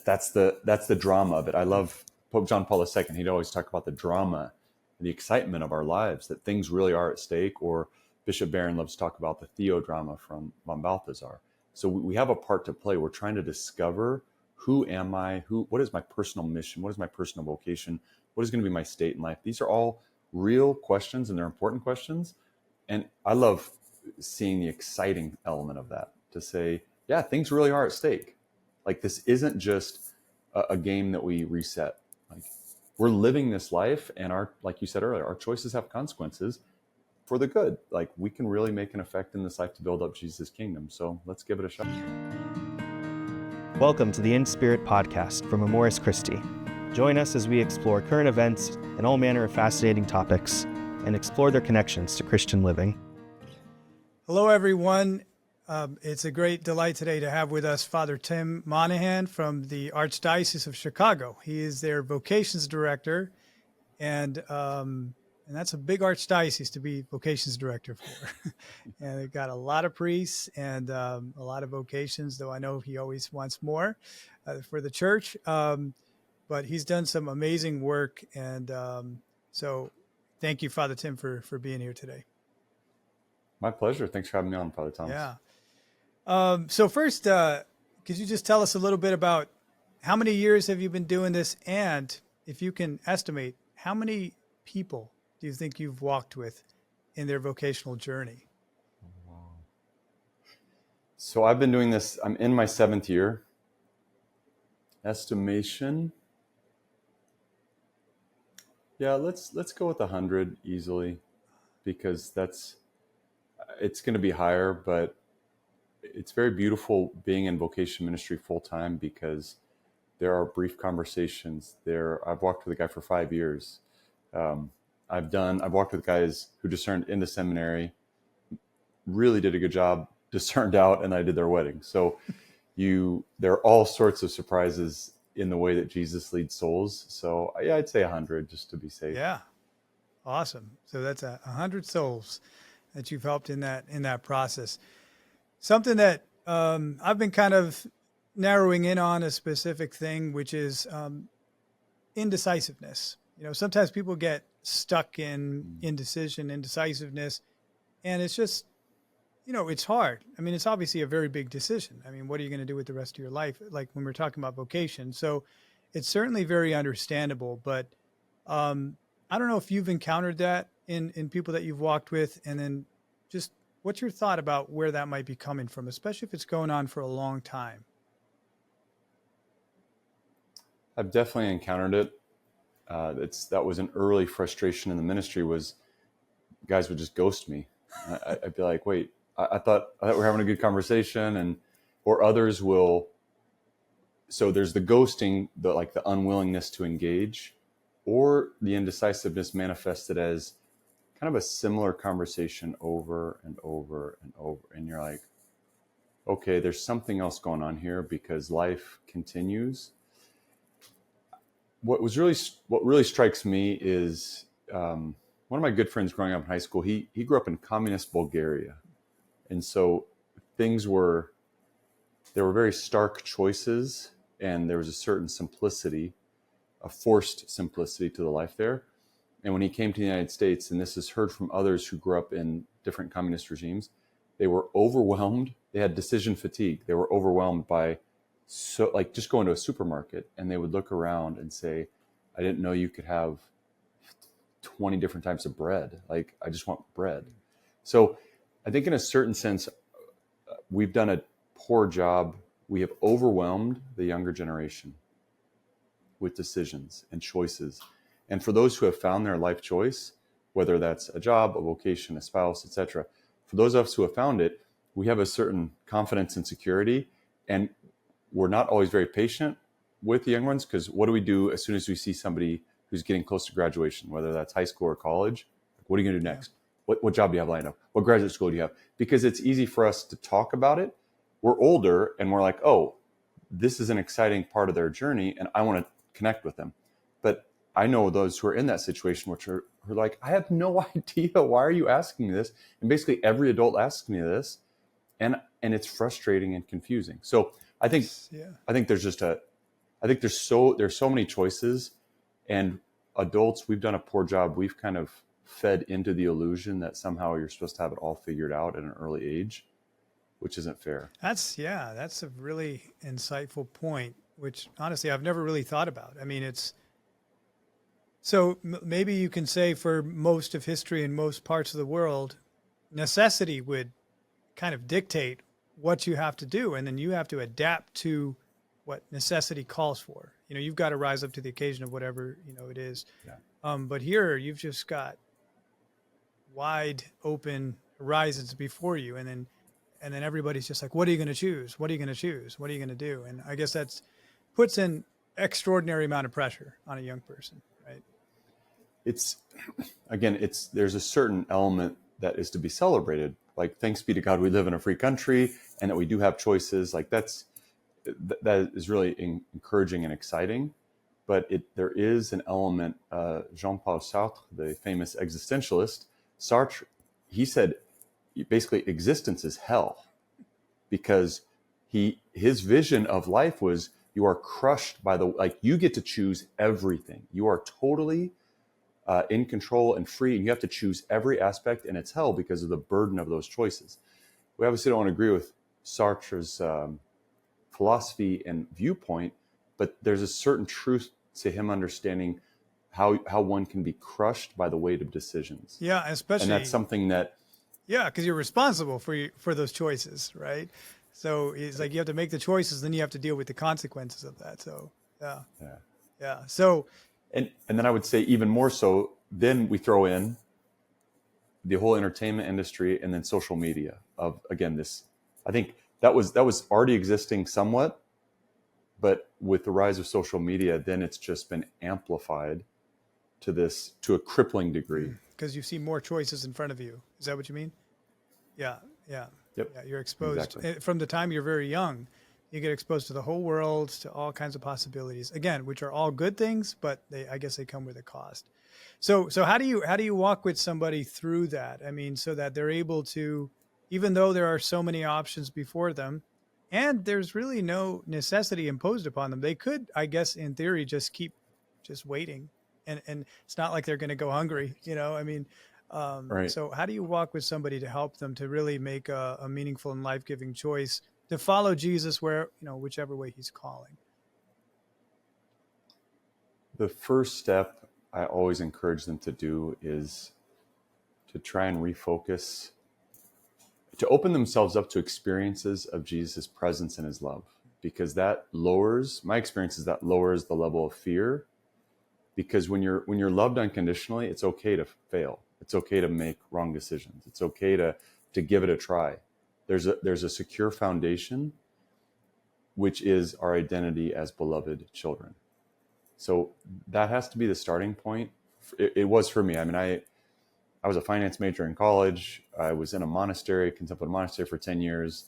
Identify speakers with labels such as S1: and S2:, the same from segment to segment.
S1: that's the drama of it. I love Pope John Paul II. He'd always talk about the drama, the excitement of our lives, that things really are at stake. Or Bishop Barron loves to talk about the theodrama from von Balthasar. So we have a part to play. We're trying to discover, who am I? What is my personal mission? What is my personal vocation? What is going to be my state in life? These are all real questions, and they're important questions. And I love seeing the exciting element of that, to say, yeah, things really are at stake. Like, this isn't just a game that we reset. Like, we're living this life, and like you said earlier, our choices have consequences for the good. Like, we can really make an effect in this life to build up Jesus' kingdom. So let's give it a shot.
S2: Welcome to the InSpirit podcast from Amoris Christi. Join us as we explore current events and all manner of fascinating topics and explore their connections to Christian living.
S3: Hello, everyone. It's a great delight today to have with us Father Tim Monahan from the Archdiocese of Chicago. He is their Vocations Director, and that's a big archdiocese to be Vocations Director for. And they've got a lot of priests and a lot of vocations, though I know he always wants more for the church. But he's done some amazing work, and so thank you, Father Tim, for being here today.
S1: My pleasure. Thanks for having me on, Father Thomas.
S3: Yeah. So first, could you just tell us a little bit about how many years have you been doing this? And if you can estimate, how many people do you think you've walked with in their vocational journey?
S1: So I've been doing this, I'm in my 7th year. Estimation. Yeah, let's go with 100 easily, because it's going to be higher, but it's very beautiful being in vocation ministry full time, because there are brief conversations there. I've walked with a guy for 5 years. I've walked with guys who discerned in the seminary, really did a good job, discerned out, and I did their wedding. So there are all sorts of surprises in the way that Jesus leads souls. So yeah, I'd say 100 just to be safe.
S3: Yeah. Awesome. So that's 100 souls that you've helped in that process. Something that I've been kind of narrowing in on, a specific thing, which is indecisiveness. Sometimes people get stuck in indecisiveness, and it's just, it's hard. I mean, it's obviously a very big decision. I mean, what are you going to do with the rest of your life? Like when we're talking about vocation. So it's certainly very understandable, but I don't know if you've encountered that in people that you've walked with, and then just what's your thought about where that might be coming from, especially if it's going on for a long time?
S1: I've definitely encountered it. That was an early frustration in the ministry, was guys would just ghost me. I'd be like, wait, I thought we're having a good conversation, or others will. So there's the ghosting, the unwillingness to engage, or the indecisiveness manifested as kind of a similar conversation over and over and over. And you're like, okay, there's something else going on here, because life continues. What really strikes me is one of my good friends growing up in high school. He grew up in communist Bulgaria, and so there were very stark choices, and there was a certain simplicity, a forced simplicity to the life there. And when he came to the United States, and this is heard from others who grew up in different communist regimes, they were overwhelmed. They had decision fatigue. They were overwhelmed by just going to a supermarket, and they would look around and say, I didn't know you could have 20 different types of bread. Like, I just want bread. So I think in a certain sense, we've done a poor job. We have overwhelmed the younger generation with decisions and choices. And for those who have found their life choice, whether that's a job, a vocation, a spouse, etc., for those of us who have found it, we have a certain confidence and security, and we're not always very patient with the young ones, because what do we do as soon as we see somebody who's getting close to graduation, whether that's high school or college? What are you going to do next? What job do you have lined up? What graduate school do you have? Because it's easy for us to talk about it. We're older, and we're like, oh, this is an exciting part of their journey, and I want to connect with them. But I know those who are in that situation, which are like, I have no idea. Why are you asking me this? And basically every adult asks me this, and it's frustrating and confusing. So I think there's just I think there's so many choices, and adults, we've done a poor job. We've kind of fed into the illusion that somehow you're supposed to have it all figured out at an early age, which isn't fair.
S3: That's a really insightful point, which honestly I've never really thought about. I mean, it's so maybe you can say for most of history in most parts of the world, necessity would kind of dictate what you have to do, and then you have to adapt to what necessity calls for. You've got to rise up to the occasion of whatever it is.
S1: Yeah.
S3: But here you've just got wide open horizons before you, and then everybody's just like, what are you going to choose? What are you going to choose? What are you going to do? And I guess that's puts an extraordinary amount of pressure on a young person, right?
S1: There's a certain element that is to be celebrated. Like, thanks be to God, we live in a free country and that we do have choices. Like that is really encouraging and exciting. But there is an element, Jean-Paul Sartre, the famous existentialist, Sartre, he said, basically existence is hell, because his vision of life was you are crushed by you get to choose everything. You are totally in control and free, and you have to choose every aspect, and it's hell because of the burden of those choices. We obviously don't want to agree with Sartre's philosophy and viewpoint, but there's a certain truth to him understanding how one can be crushed by the weight of decisions.
S3: Yeah, especially,
S1: and that's something that.
S3: Yeah, because you're responsible for those choices, right? So it's like you have to make the choices, then you have to deal with the consequences of that. So yeah. So
S1: and then I would say even more so, then we throw in the whole entertainment industry and then social media of, again, this, I think that was already existing somewhat, but with the rise of social media, then it's just been amplified to a crippling degree.
S3: Because you see more choices in front of you. Is that what you mean? Yeah.
S1: Yep.
S3: Yeah, you're exposed
S1: Exactly.
S3: from the time you're very young. You get exposed to the whole world, to all kinds of possibilities. Again, which are all good things, but I guess they come with a cost. So how do you walk with somebody through that? I mean, so that they're able to, even though there are so many options before them, and there's really no necessity imposed upon them, they could, I guess, in theory, just keep waiting. And it's not like they're going to go hungry, I mean,
S1: Right.
S3: So how do you walk with somebody to help them to really make a meaningful and life-giving choice to follow Jesus whichever way he's calling?
S1: The first step I always encourage them to do is to try and refocus, to open themselves up to experiences of Jesus' presence and his love, because my experience is that lowers the level of fear. Because when you're loved unconditionally, it's okay to fail. It's okay to make wrong decisions. It's okay to give it a try. There's a secure foundation, which is our identity as beloved children. So that has to be the starting point. It was for me. I mean, I was a finance major in college. I was in a contemplative monastery for 10 years.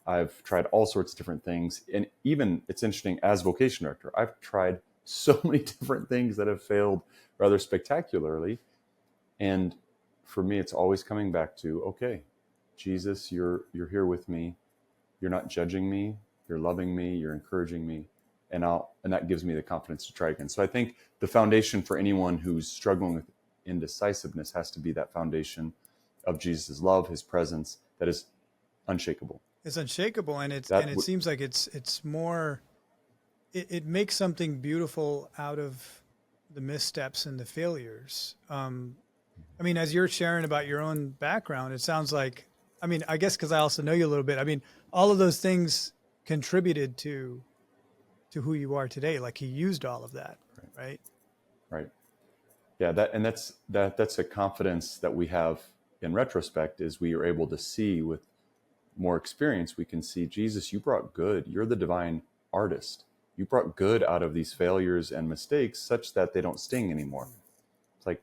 S1: I've tried all sorts of different things. And even, it's interesting, as vocation director, I've tried so many different things that have failed rather spectacularly. And for me, it's always coming back to, okay, Jesus, you're here with me. You're not judging me. You're loving me. You're encouraging me. And that gives me the confidence to try again. So I think the foundation for anyone who's struggling with indecisiveness has to be that foundation of Jesus' love, his presence, that is unshakable.
S3: It's unshakable, and it seems like it's more. It makes something beautiful out of the missteps and the failures. I mean, as you're sharing about your own background, it sounds like, I mean, I guess because I also know you a little bit. I mean, all of those things contributed to who you are today. Like, he used all of that, right?
S1: Right. Yeah, that's a confidence that we have in retrospect, is we are able to see with more experience. We can see, Jesus, you brought good. You're the divine artist. You brought good out of these failures and mistakes such that they don't sting anymore. It's like,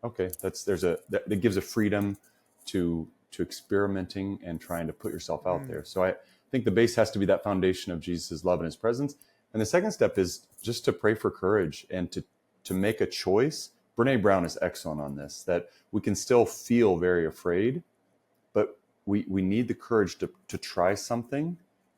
S1: okay, that gives a freedom to experimenting and trying to put yourself out there. So I think the base has to be that foundation of Jesus' love and his presence. And the second step is just to pray for courage and to make a choice. Brene Brown is excellent on this, that we can still feel very afraid, but we need the courage to try something,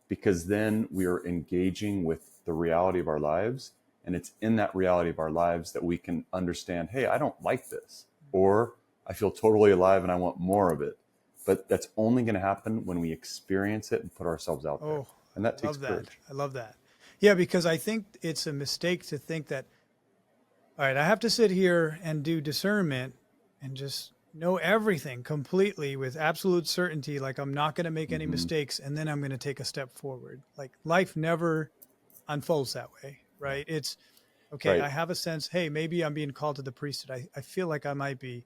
S1: because then we are engaging with the reality of our lives. And it's in that reality of our lives that we can understand, hey, I don't like this, or I feel totally alive and I want more of it. But that's only going to happen when we experience it and put ourselves out there. And that takes courage.
S3: I love that. Yeah, because I think it's a mistake to think that, all right, I have to sit here and do discernment and just know everything completely with absolute certainty, like I'm not going to make any mistakes, and then I'm going to take a step forward. Like life never unfolds that way, right? It's, okay,
S1: Right.
S3: I have a sense, hey, maybe I'm being called to the priesthood. I feel like I might be.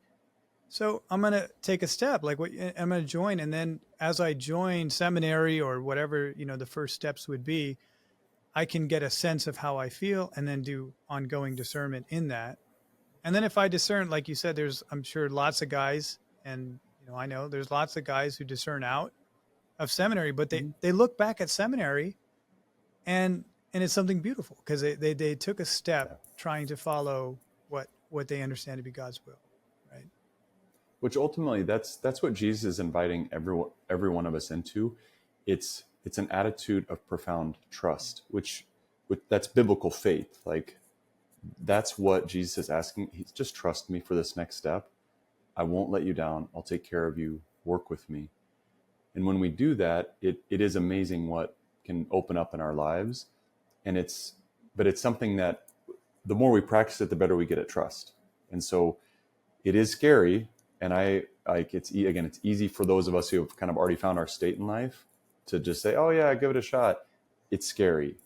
S3: So I'm going to take a step, like what I'm going to join. And then as I join seminary or whatever, the first steps would be, I can get a sense of how I feel and then do ongoing discernment in that. And then if I discern, like you said, I'm sure lots of guys, and I know there's lots of guys who discern out of seminary, but they look back at seminary and it's something beautiful because they took a step trying to follow what they understand to be God's will, right?
S1: Which ultimately that's what Jesus is inviting every one of us into. It's an attitude of profound trust, which that's biblical faith. Like that's what Jesus is asking. He's just trust me for this next step. I won't let you down. I'll take care of you. Work with me. And when we do that, it is amazing what can open up in our lives. And it's something that the more we practice it, the better we get at trust. And so it is scary. And it's easy for those of us who have kind of already found our state in life to just say, oh yeah, give it a shot. It's scary.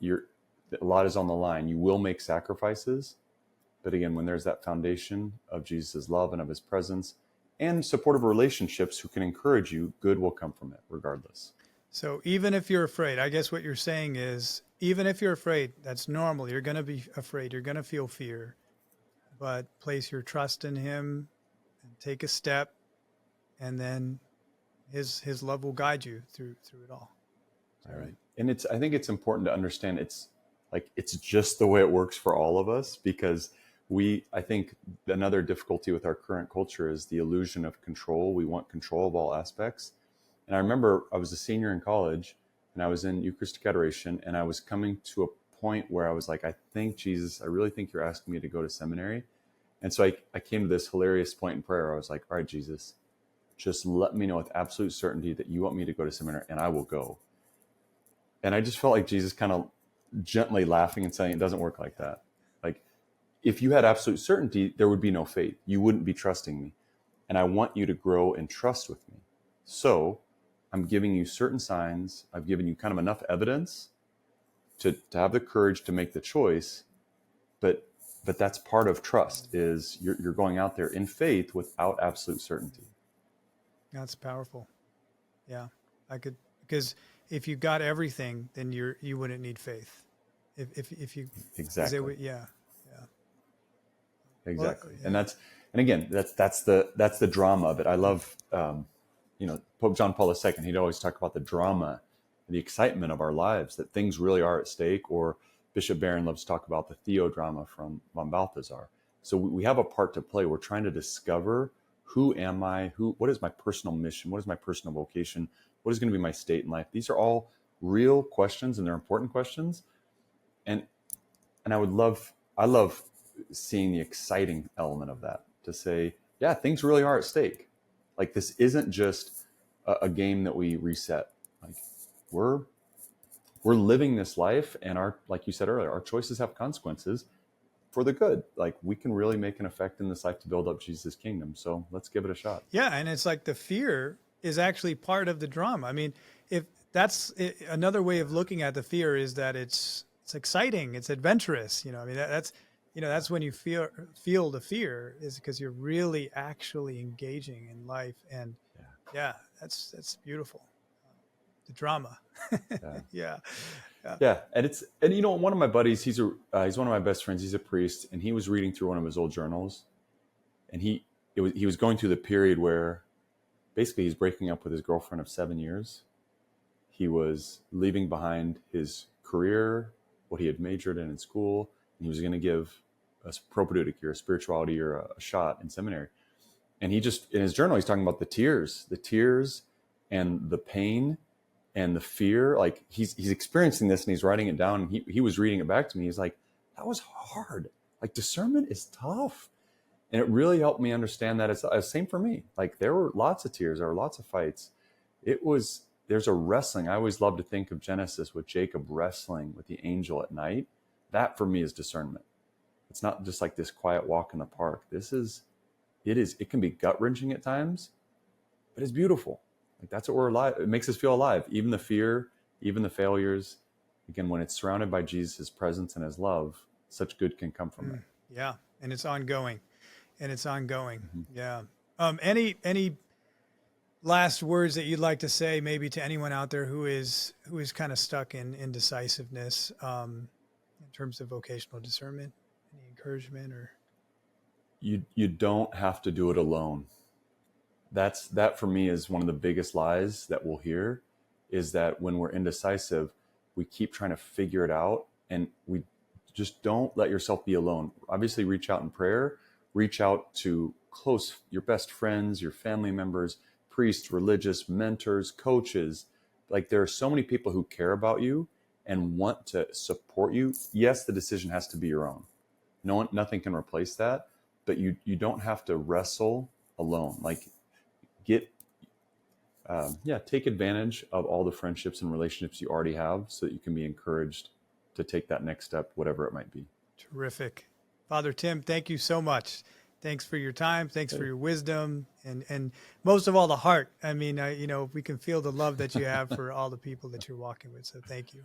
S1: A lot is on the line. You will make sacrifices. But again, when there's that foundation of Jesus' love and of his presence and supportive relationships who can encourage you, good will come from it regardless.
S3: So even if you're afraid, I guess what you're saying is, even if you're afraid, that's normal. You're going to be afraid. You're going to feel fear, but place your trust in him and take a step, and then his love will guide you through it all.
S1: All right. And I think it's important to understand it's just the way it works for all of us, because I think another difficulty with our current culture is the illusion of control. We want control of all aspects. And I remember I was a senior in college and I was in Eucharistic Adoration, and I was coming to a point where I was like, I think, Jesus, I really think you're asking me to go to seminary. And so I came to this hilarious point in prayer. I was like, all right, Jesus, just let me know with absolute certainty that you want me to go to seminary, and I will go. And I just felt like Jesus kind of gently laughing and saying, it doesn't work like that. Like, if you had absolute certainty, there would be no faith. You wouldn't be trusting me. And I want you to grow in trust with me. So I'm giving you certain signs. I've given you kind of enough evidence to have the courage to make the choice. But that's part of trust, is you're going out there in faith without absolute certainty.
S3: That's powerful. Yeah, because if you got everything, then you wouldn't need faith. If you
S1: exactly.
S3: Yeah.
S1: Exactly.
S3: Well, yeah.
S1: And again, that's the drama of it. I love, Pope John Paul II, he'd always talk about the drama, the excitement of our lives, that things really are at stake. Or Bishop Barron loves to talk about the theodrama from von Balthasar. So we have a part to play. We're trying to discover, who am I? What is my personal mission? What is my personal vocation? What is going to be my state in life? These are all real questions, and they're important questions. And I love seeing the exciting element of that, to say, yeah, things really are at stake. Like, this isn't just a game that we reset. Like, we're living this life, and like you said earlier, our choices have consequences for the good. Like, we can really make an effect in this life to build up Jesus' kingdom. So let's give it a shot.
S3: Yeah. And it's like the fear is actually part of the drama. I mean, if that's another way of looking at the fear, is that it's exciting, it's adventurous. I mean, that's when you feel the fear, is because you're really actually engaging in life. And yeah, that's beautiful. The drama. Yeah.
S1: And one of my buddies, he's one of my best friends. He's a priest, and he was reading through one of his old journals, and he was going through the period where basically he's breaking up with his girlfriend of 7 years. He was leaving behind his career, what he had majored in school, and he was going to give a propedeutic year, a spirituality year, a shot in seminary. And he just, in his journal, he's talking about the tears and the pain and the fear, like he's experiencing this and he's writing it down, and he was reading it back to me. He's like, that was hard. Like discernment is tough. And it really helped me understand that it's same for me. Like there were lots of tears, there were lots of fights. There's a wrestling. I always love to think of Genesis with Jacob wrestling with the angel at night. That for me is discernment. It's not just like this quiet walk in the park. It can be gut wrenching at times, but it's beautiful. Like that's what we're alive. It makes us feel alive. Even the fear, even the failures. Again, when it's surrounded by Jesus' presence and his love, such good can come from it.
S3: Yeah. And it's ongoing.
S1: Mm-hmm.
S3: Yeah. Any last words that you'd like to say maybe to anyone out there who is kind of stuck in indecisiveness in terms of vocational discernment? Any encouragement or?
S1: You don't have to do it alone. That for me is one of the biggest lies that we'll hear, is that when we're indecisive, we keep trying to figure it out, and we just don't let yourself be alone. Obviously, reach out in prayer, reach out to your best friends, your family members, priests, religious, mentors, coaches. Like there are so many people who care about you and want to support you. Yes, the decision has to be your own. Nothing can replace that, but you don't have to wrestle alone. Like take advantage of all the friendships and relationships you already have so that you can be encouraged to take that next step, whatever it might be.
S3: Terrific. Father Tim, thank you so much. Thanks for your time. Thanks for your wisdom, and most of all, the heart. I mean, we can feel the love that you have for all the people that you're walking with. So thank you.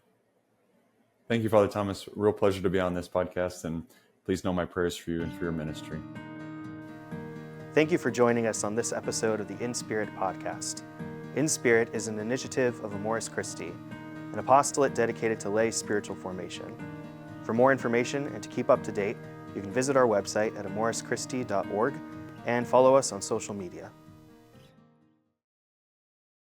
S1: Thank you, Father Thomas. Real pleasure to be on this podcast, and please know my prayers for you and for your ministry.
S2: Thank you for joining us on this episode of the InSpirit podcast. InSpirit is an initiative of Amoris Christi, an apostolate dedicated to lay spiritual formation. For more information and to keep up to date, you can visit our website at amorischristi.org and follow us on social media.